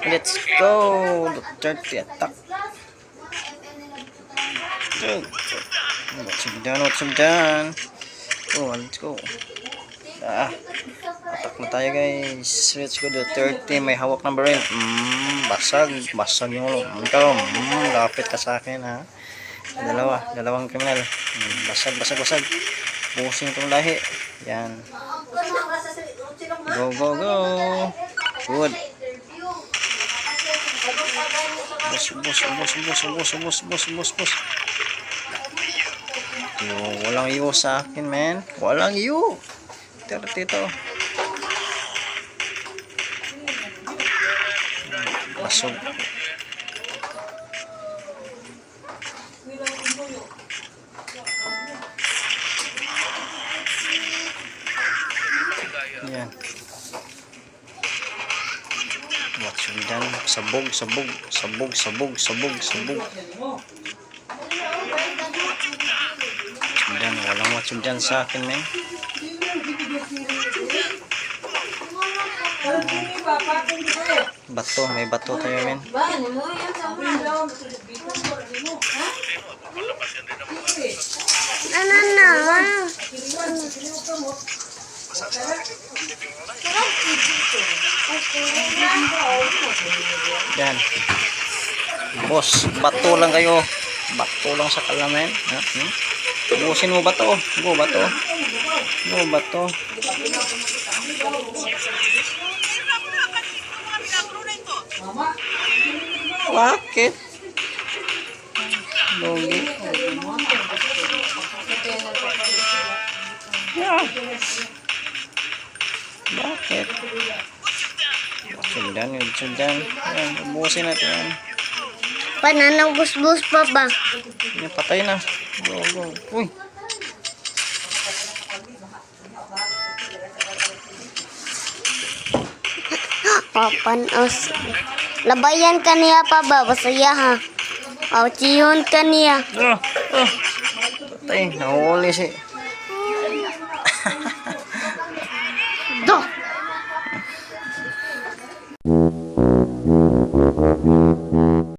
Let's go. The 30 attack. What's him done? Oh, let's go. Attack na tayo guys. Let's go. The 30. May hawak na baril. Basag yung ulo. Ikaw. Lapit ka sa akin ha. Dalawang kriminal. Basag. Pusing itong lahi. Yan. Go. Good. Bus. Yo, walang iyo sa akin, man. Walang iyo. 30 to. Basog. Yan. What's yung dyan? Sabog. Dan walang what's dyan sa akin, men. May bato tayo, men. Yan. Boss, bato lang kayo. Bato lang sa kalamen. Ubusin mo bato. Go bato. Bakit? Logi. Bakit? Sundan. Ayan, ubusin natin yan. Pananang bus pa ba? Yan, patay na. Go. Uy. Papanos. Labayan ka niya pa ba? Basaya ha. Pauchihon ka niya. Patay. Nahuli si.